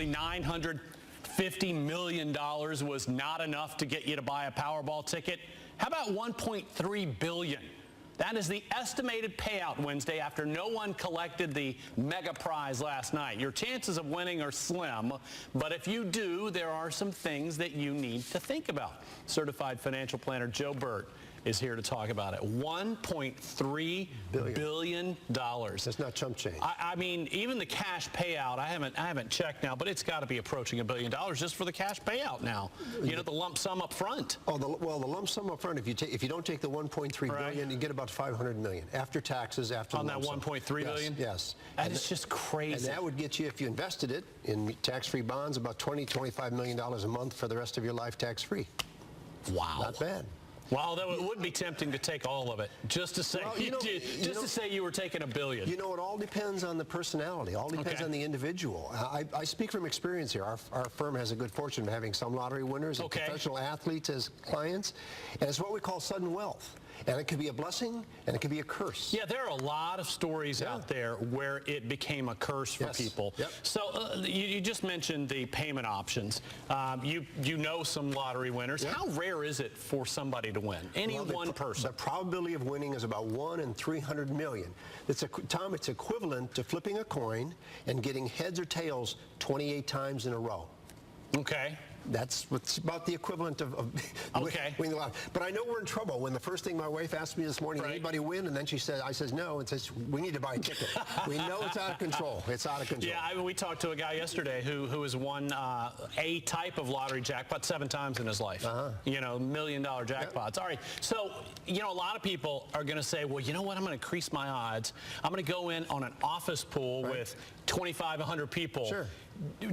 apparently $950 million was not enough to get you to buy a Powerball ticket. How about $1.3 billion? That is the estimated payout Wednesday after no one collected the mega prize last night. Your chances of winning are slim, but if you do, there are some things that you need to think about. Certified financial planner Joe Bert is here to talk about it. $1.3 billion. That's not chump change. I mean, even the cash payout, I haven't checked now, but it's got to be approaching $1 billion just for the cash payout now. You know, the lump sum up front. Oh, well, the lump sum up front, if you don't take the $1.3 billion, you get about $500 million after taxes, after on that $1.3 billion? Yes. That is just crazy. And that would get you, if you invested it in tax-free bonds, about $25 million a month for the rest of your life tax-free. Wow. Not bad. Well, that would be tempting to take all of it, just to say, to say you were taking $1 billion. You know, it all depends on the personality. All depends on the individual. I speak from experience here. Our firm has a good fortune of having some lottery winners and professional athletes as clients, and it's what we call sudden wealth. And it could be a blessing, and it could be a curse. Yeah, there are a lot of stories out there where it became a curse for people. Yep. So you just mentioned the payment options. You know some lottery winners. Yep. How rare is it for somebody to win? Any one person? The probability of winning is about 1 in 300 million. Tom, it's equivalent to flipping a coin and getting heads or tails 28 times in a row. Okay. That's what's about the equivalent of winning the lottery. But I know we're in trouble. When the first thing my wife asked me this morning, anybody win? And then she said, I says no, and says, we need to buy a ticket. We know it's out of control. It's out of control. Yeah, I mean, we talked to a guy yesterday who has won a type of lottery jackpot 7 times in his life. You know, $1 million jackpots. All right. So, you know, a lot of people are going to say, well, you know what? I'm going to increase my odds. I'm going to go in on an office pool with 2,500 people. Sure.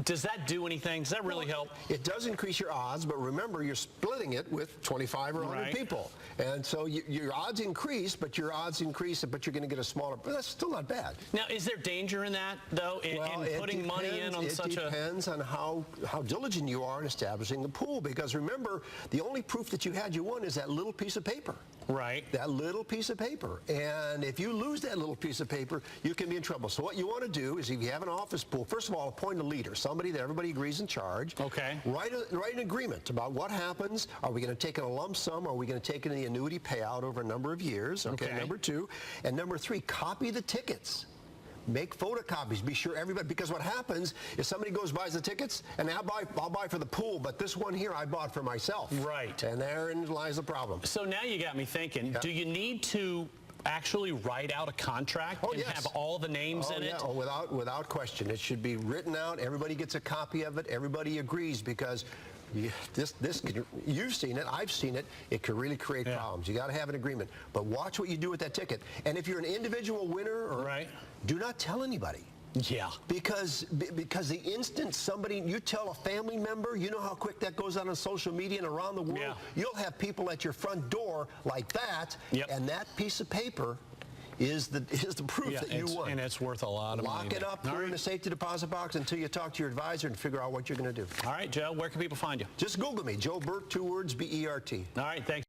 Does that do anything? Does that really help? It does increase your odds, but remember, you're splitting it with 25 or 100 people. And so your odds increase, but you're going to get a smaller, but that's still not bad. Now, is there danger in that, though, in putting money in on such a... It depends on how diligent you are in establishing the pool, because remember, the only proof that you won is that little piece of paper. Right. That little piece of paper. And if you lose that little piece of paper, you can be in trouble. So what you want to do is, if you have an office pool, first of all, appoint a leader, somebody that everybody agrees in charge. Okay. Write an agreement about what happens. Are we going to take in a lump sum? Are we going to take in the annuity payout over a number of years? Okay. Number 2. And number 3, copy the tickets. Make photocopies. Be sure everybody, because what happens is somebody goes buys the tickets, and I'll buy for the pool, but this one here I bought for myself. Right. And therein lies the problem. So now you got me thinking, do you need to actually write out a contract and have all the names in it? Oh, without question. It should be written out. Everybody gets a copy of it. Everybody agrees, because you've seen it, I've seen it, it could really create problems. You got to have an agreement. But watch what you do with that ticket. And if you're an individual winner, do not tell anybody. Yeah. Because the instant you tell a family member, you know how quick that goes out on social media and around the world? You'll have people at your front door like that, and that piece of paper is the proof that you won. And it's worth a lot of money. Lock it up, put it in a safety deposit box until you talk to your advisor and figure out what you're going to do. All right, Joe, where can people find you? Just Google me, Joe Bert, 2 words, B-E-R-T. All right, thanks.